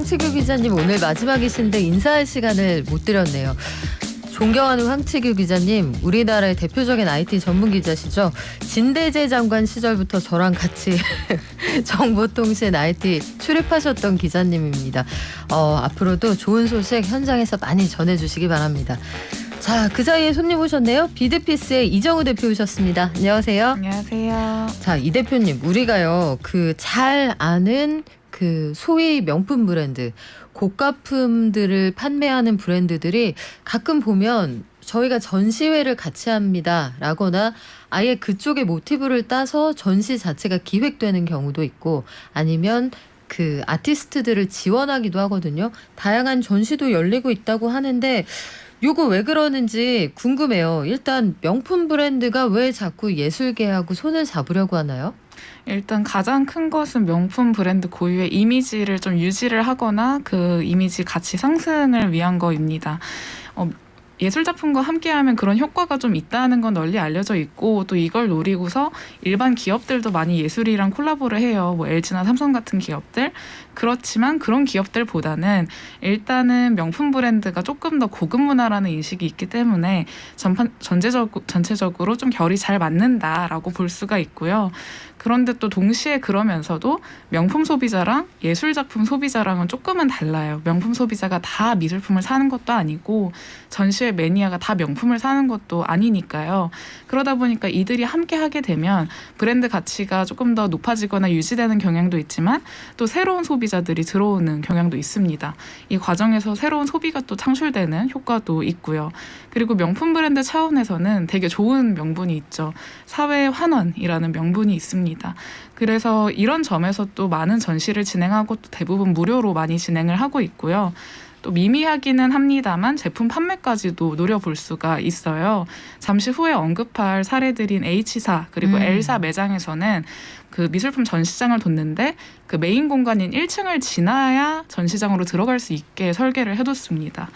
황치규 기자님 오늘 마지막이신데 인사할 시간을 못 드렸네요. 존경하는 황치규 기자님, 우리나라의 대표적인 IT 전문 기자시죠. 진대재 장관 시절부터 저랑 같이 정보통신 IT 출입하셨던 기자님입니다. 앞으로도 좋은 소식 현장에서 많이 전해주시기 바랍니다. 자, 그 사이에 손님 오셨네요. 비드피스의 이정우 대표 오셨습니다. 안녕하세요. 안녕하세요. 자, 이 대표님, 우리가요 잘 아는 소위 명품 브랜드, 고가품들을 판매하는 브랜드들이 가끔 보면 저희가 전시회를 같이 합니다 라거나 아예 그쪽의 모티브를 따서 전시 자체가 기획되는 경우도 있고, 아니면 아티스트들을 지원하기도 하거든요. 다양한 전시도 열리고 있다고 하는데 요거 왜 그러는지 궁금해요. 일단 명품 브랜드가 왜 자꾸 예술계하고 손을 잡으려고 하나요? 일단 가장 큰 것은 명품 브랜드 고유의 이미지를 좀 유지를 하거나 그 이미지 가치 상승을 위한 거입니다. 예술작품과 함께하면 그런 효과가 좀 있다는 건 널리 알려져 있고, 또 이걸 노리고서 일반 기업들도 많이 예술이랑 콜라보를 해요. 뭐 LG나 삼성 같은 기업들. 그렇지만 그런 기업들보다는 일단은 명품 브랜드가 조금 더 고급 문화라는 인식이 있기 때문에 전체적으로 좀 결이 잘 맞는다라고 볼 수가 있고요. 그런데 또 동시에 그러면서도 명품 소비자랑 예술작품 소비자랑은 조금은 달라요. 명품 소비자가 다 미술품을 사는 것도 아니고 전시회 매니아가 다 명품을 사는 것도 아니니까요. 그러다 보니까 이들이 함께 하게 되면 브랜드 가치가 조금 더 높아지거나 유지되는 경향도 있지만 또 새로운 소비자들이 들어오는 경향도 있습니다. 이 과정에서 새로운 소비가 또 창출되는 효과도 있고요. 그리고 명품 브랜드 차원에서는 되게 좋은 명분이 있죠. 사회 환원이라는 명분이 있습니다. 그래서 이런 점에서 또 많은 전시를 진행하고 또 대부분 무료로 많이 진행을 하고 있고요. 또 미미하기는 합니다만 제품 판매까지도 노려볼 수가 있어요. 잠시 후에 언급할 사례들인 H사 그리고 L사 매장에서는 그 미술품 전시장을 뒀는데 그 메인 공간인 1층을 지나야 전시장으로 들어갈 수 있게 설계를 해뒀습니다.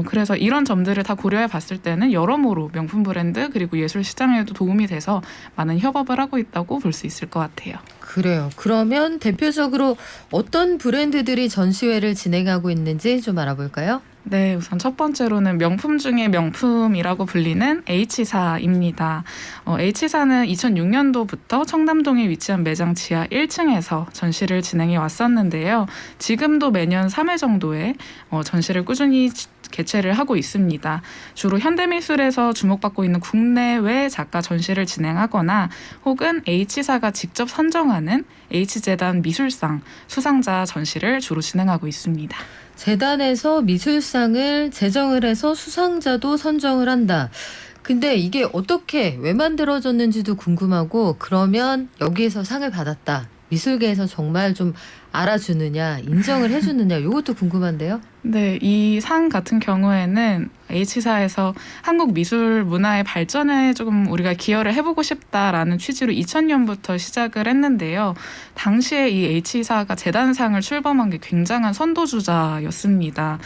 그래서 이런 점들을 다 고려해 봤을 때는 여러모로 명품 브랜드 그리고 예술 시장에도 도움이 돼서 많은 협업을 하고 있다고 볼 수 있을 것 같아요. 그래요. 그러면 대표적으로 어떤 브랜드들이 전시회를 진행하고 있는지 좀 알아볼까요? 네, 우선 첫 번째로는 명품 중에 명품이라고 불리는 H사입니다. H사는 2006년도부터 청담동에 위치한 매장 지하 1층에서 전시를 진행해 왔었는데요. 지금도 매년 3회 정도의 전시를 꾸준히 개최를 하고 있습니다. 주로 현대미술에서 주목받고 있는 국내외 작가 전시를 진행하거나 혹은 H사가 직접 선정하는 H재단 미술상 수상자 전시를 주로 진행하고 있습니다. 재단에서 미술상을 제정을 해서 수상자도 선정을 한다. 근데 이게 어떻게 왜 만들어졌는지도 궁금하고, 그러면 여기에서 상을 받았다, 미술계에서 정말 좀 알아주느냐, 인정을 해주느냐, 이것도 궁금한데요. 네, 이 상 같은 경우에는 H사에서 한국 미술 문화의 발전에 조금 우리가 기여를 해보고 싶다라는 취지로 2000년부터 시작을 했는데요. 당시에 이 H사가 재단상을 출범한 게 굉장한 선도주자였습니다.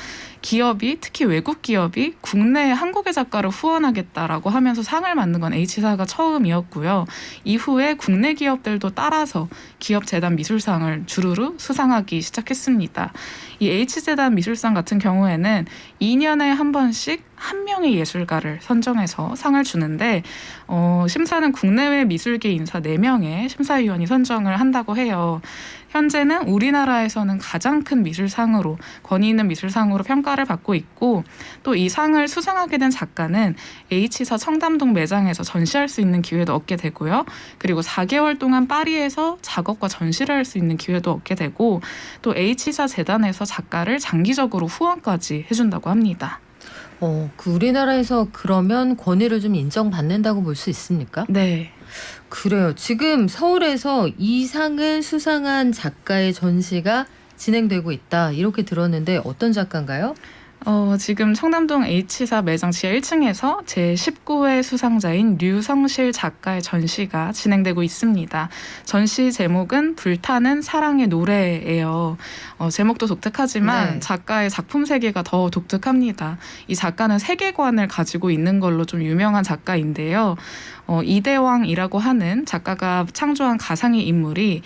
기업이, 특히 외국 기업이 국내에 한국의 작가를 후원하겠다라고 하면서 상을 만든 건 H사가 처음이었고요. 이후에 국내 기업들도 따라서 기업 재단 미술상을 주르르 수상하기 시작했습니다. 이 H재단 미술상 같은 경우에는 2년에 한 번씩 한 명의 예술가를 선정해서 상을 주는데 심사는 국내외 미술계 인사 4명의 심사위원이 선정을 한다고 해요. 현재는 우리나라에서는 가장 큰 미술상으로, 권위 있는 미술상으로 평가를 받고 있고, 또 이 상을 수상하게 된 작가는 H사 청담동 매장에서 전시할 수 있는 기회도 얻게 되고요. 그리고 4개월 동안 파리에서 작업과 전시를 할 수 있는 기회도 얻게 되고, 또 H사 재단에서 작가를 장기적으로 후원까지 해준다고 합니다. 우리나라에서 그러면 권위를 좀 인정받는다고 볼 수 있습니까? 네. 그래요. 지금 서울에서 이 상을 수상한 작가의 전시가 진행되고 있다, 이렇게 들었는데 어떤 작가인가요? 지금 청담동 H사 매장 지하 1층에서 제19회 수상자인 류성실 작가의 전시가 진행되고 있습니다. 전시 제목은 불타는 사랑의 노래예요. 제목도 독특하지만 네. 작가의 작품 세계가 더 독특합니다. 이 작가는 세계관을 가지고 있는 걸로 좀 유명한 작가인데요. 이대왕이라고 하는 작가가 창조한 가상의 인물이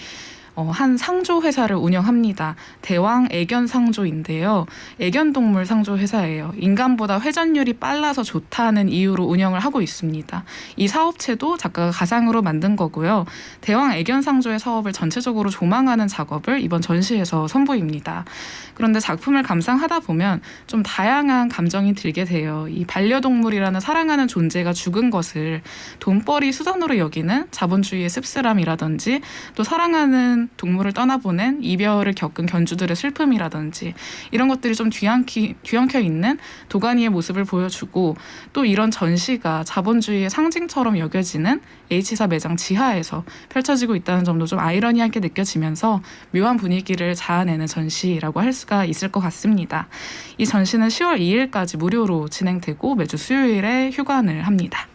한 상조 회사를 운영합니다. 대왕 애견 상조인데요. 애견동물 상조 회사예요. 인간보다 회전율이 빨라서 좋다는 이유로 운영을 하고 있습니다. 이 사업체도 작가가 가상으로 만든 거고요. 대왕 애견 상조의 사업을 전체적으로 조망하는 작업을 이번 전시에서 선보입니다. 그런데 작품을 감상하다 보면 좀 다양한 감정이 들게 돼요. 이 반려동물이라는 사랑하는 존재가 죽은 것을 돈벌이 수단으로 여기는 자본주의의 씁쓸함이라든지 또 사랑하는 동물을 떠나보낸 이별을 겪은 견주들의 슬픔이라든지 이런 것들이 좀 뒤엉켜 있는 도가니의 모습을 보여주고 또 이런 전시가 자본주의의 상징처럼 여겨지는 H사 매장 지하에서 펼쳐지고 있다는 점도 좀 아이러니하게 느껴지면서 묘한 분위기를 자아내는 전시라고 할 수가 있을 것 같습니다. 이 전시는 10월 2일까지 무료로 진행되고 매주 수요일에 휴관을 합니다.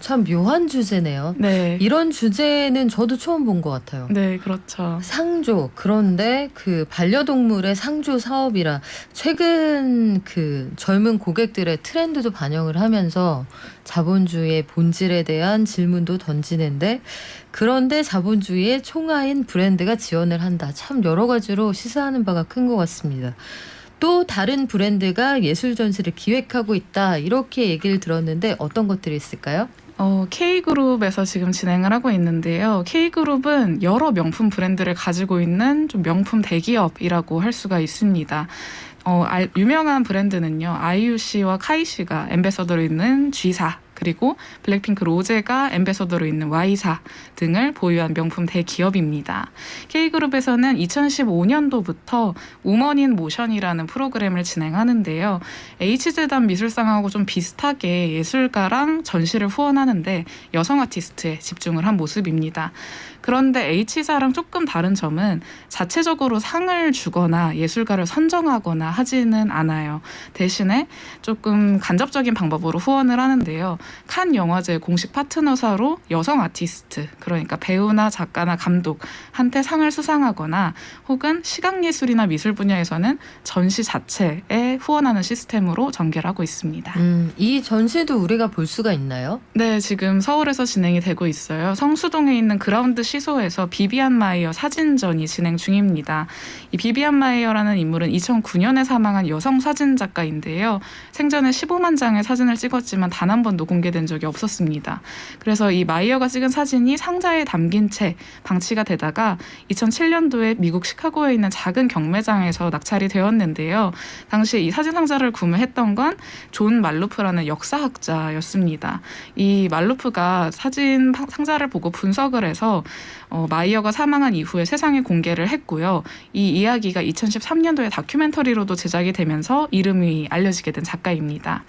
참 묘한 주제네요. 네. 이런 주제는 저도 처음 본 것 같아요. 네, 그렇죠. 상조, 그런데 그 반려동물의 상조 사업이라 최근 그 젊은 고객들의 트렌드도 반영을 하면서 자본주의의 본질에 대한 질문도 던지는데, 그런데 자본주의의 총아인 브랜드가 지원을 한다. 참 여러 가지로 시사하는 바가 큰 것 같습니다. 또 다른 브랜드가 예술 전시를 기획하고 있다, 이렇게 얘기를 들었는데 어떤 것들이 있을까요? K그룹에서 지금 진행을 하고 있는데요. K그룹은 여러 명품 브랜드를 가지고 있는 좀 명품 대기업이라고 할 수가 있습니다. 유명한 브랜드는요, 아이유 씨와 카이 씨가 앰베서더로 있는 G사, 그리고 블랙핑크 로제가 앰베서더로 있는 Y사 등을 보유한 명품 대기업입니다. K그룹에서는 2015년도부터 우먼 인 모션이라는 프로그램을 진행하는데요. H재단 미술상하고 좀 비슷하게 예술가랑 전시를 후원하는데 여성 아티스트에 집중을 한 모습입니다. 그런데 H사랑 조금 다른 점은 자체적으로 상을 주거나 예술가를 선정하거나 하지는 않아요. 대신에 조금 간접적인 방법으로 후원을 하는데요. 칸 영화제 공식 파트너사로 여성 아티스트, 그러니까 배우나 작가나 감독한테 상을 수상하거나 혹은 시각예술이나 미술 분야에서는 전시 자체에 후원하는 시스템으로 전개를 하고 있습니다. 이 전시도 우리가 볼 수가 있나요? 네, 지금 서울에서 진행이 되고 있어요. 성수동에 있는 그라운드 시소에서 비비안 마이어 사진전이 진행 중입니다. 이 비비안 마이어라는 인물은 2009년에 사망한 여성 사진 작가인데요. 생전에 15만 장의 사진을 찍었지만 단 한 번도 공개된 적이 없었습니다. 그래서 이 마이어가 찍은 사진이 상자에 담긴 채 방치가 되다가 2007년도에 미국 시카고에 있는 작은 경매장에서 낙찰이 되었는데요. 당시 이 사진 상자를 구매했던 건 존 말루프라는 역사학자였습니다. 이 말루프가 사진 상자를 보고 분석을 해서 마이어가 사망한 이후에 세상에 공개를 했고요. 이 이야기가 2013년도에 다큐멘터리로도 제작이 되면서 이름이 알려지게 된 작가입니다.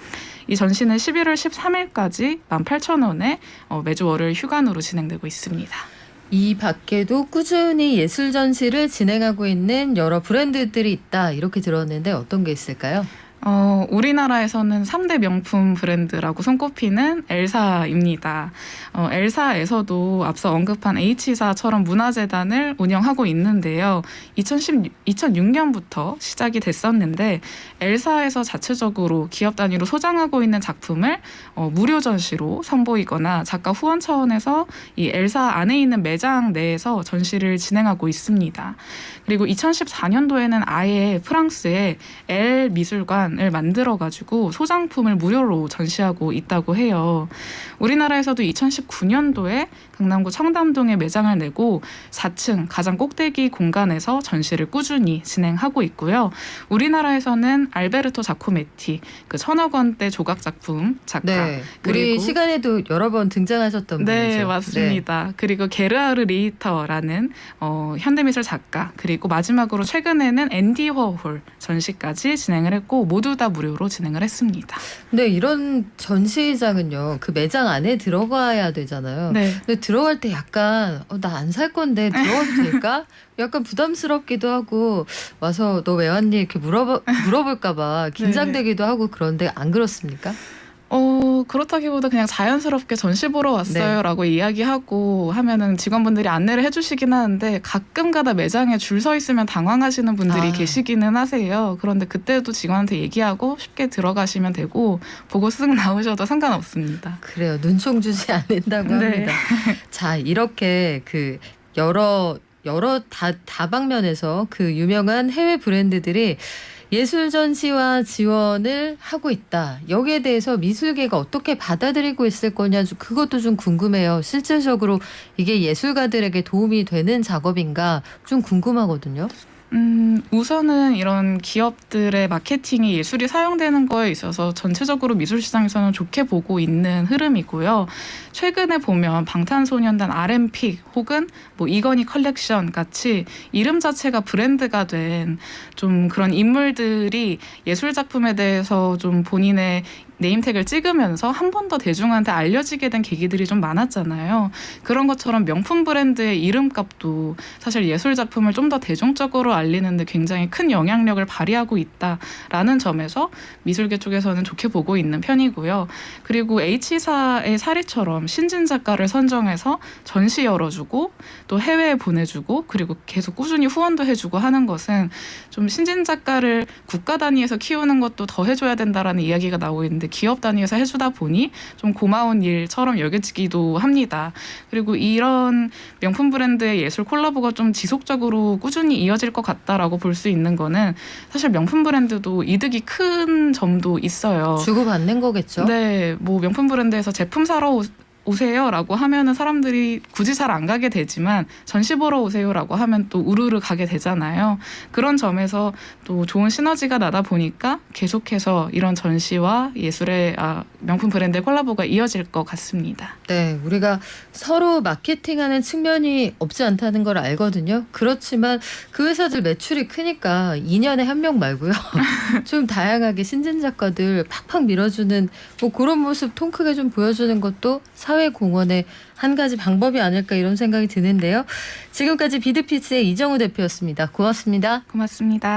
이 전시는 11월 13일까지 18,000원에 매주 월요일 휴관으로 진행되고 있습니다. 이 밖에도 꾸준히 예술 전시를 진행하고 있는 여러 브랜드들이 있다, 이렇게 들었는데 어떤 게 있을까요? 우리나라에서는 3대 명품 브랜드라고 손꼽히는 엘사입니다. 엘사에서도 앞서 언급한 H사처럼 문화재단을 운영하고 있는데요. 2006년부터 시작이 됐었는데 엘사에서 자체적으로 기업 단위로 소장하고 있는 작품을 무료 전시로 선보이거나 작가 후원 차원에서 이 엘사 안에 있는 매장 내에서 전시를 진행하고 있습니다. 그리고 2014년도에는 아예 프랑스에 엘 미술관을 만들어가지고 소장품을 무료로 전시하고 있다고 해요. 우리나라에서도 2019년도에 강남구 청담동에 매장을 내고 4층 가장 꼭대기 공간에서 전시를 꾸준히 진행하고 있고요. 우리나라에서는 알베르토 자코메티, 그 1,000억 원대 조각 작품 작가. 네, 그리고 우리 시간에도 여러 번 등장하셨던 분이죠. 네, 맞습니다. 네. 그리고 게르하르 리히터라는 현대미술 작가, 그리고 마지막으로 최근에는 앤디 워홀 전시까지 진행을 했고 모두 다 무료로 진행을 했습니다. 네, 이런 전시장은요, 그 매장 안에 들어가야 되잖아요. 네. 근데 들어갈 때 약간 나 안 살 건데 들어가도 될까? 약간 부담스럽기도 하고, 와서 너 왜 왔니? 이렇게 물어볼까 봐 긴장되기도 하고, 그런데 안 그렇습니까? 그렇다기보다 그냥 자연스럽게 전시 보러 왔어요라고 이야기하고 하면은 직원분들이 안내를 해주시긴 하는데 가끔가다 매장에 줄 서 있으면 당황하시는 분들이 계시기는 하세요. 그런데 그때도 직원한테 얘기하고 쉽게 들어가시면 되고 보고 쓱 나오셔도 상관없습니다. 그래요. 눈총 주지 않는다고 합니다. 자, 이렇게 그 여러 여러 다방면에서 그 유명한 해외 브랜드들이 예술 전시와 지원을 하고 있다. 여기에 대해서 미술계가 어떻게 받아들이고 있을 거냐, 그것도 좀 궁금해요. 실질적으로 이게 예술가들에게 도움이 되는 작업인가 좀 궁금하거든요. 우선은 이런 기업들의 마케팅이 예술이 사용되는 거에 있어서 전체적으로 미술 시장에서는 좋게 보고 있는 흐름이고요. 최근에 보면 방탄소년단 RM픽 혹은 뭐 이건희 컬렉션 같이 이름 자체가 브랜드가 된 좀 그런 인물들이 예술 작품에 대해서 좀 본인의 네임택을 찍으면서 한 번 더 대중한테 알려지게 된 계기들이 좀 많았잖아요. 그런 것처럼 명품 브랜드의 이름값도 사실 예술 작품을 좀 더 대중적으로 알리는데 굉장히 큰 영향력을 발휘하고 있다라는 점에서 미술계 쪽에서는 좋게 보고 있는 편이고요. 그리고 H사의 사례처럼 신진 작가를 선정해서 전시 열어주고 또 해외에 보내주고 그리고 계속 꾸준히 후원도 해주고 하는 것은 좀 신진 작가를 국가 단위에서 키우는 것도 더 해줘야 된다라는 이야기가 나오고 있는데 기업 단위에서 해주다 보니 좀 고마운 일처럼 여겨지기도 합니다. 그리고 이런 명품 브랜드의 예술 콜라보가 좀 지속적으로 꾸준히 이어질 것 같다라고 볼 수 있는 거는 사실 명품 브랜드도 이득이 큰 점도 있어요. 주고받는 거겠죠? 네, 뭐 명품 브랜드에서 제품 사러 오세요라고 하면은 사람들이 굳이 잘 안 가게 되지만 전시 보러 오세요라고 하면 또 우르르 가게 되잖아요. 그런 점에서 또 좋은 시너지가 나다 보니까 계속해서 이런 전시와 예술의 명품 브랜드의 콜라보가 이어질 것 같습니다. 네, 우리가 서로 마케팅하는 측면이 없지 않다는 걸 알거든요. 그렇지만 그 회사들 매출이 크니까 2년에 한 명 말고요. 좀 다양하게 신진 작가들 팍팍 밀어주는 뭐 그런 모습 통 크게 좀 보여주는 것도 사회 공헌의 한 가지 방법이 아닐까 이런 생각이 드는데요. 지금까지 비드피츠의 이정우 대표였습니다. 고맙습니다. 고맙습니다.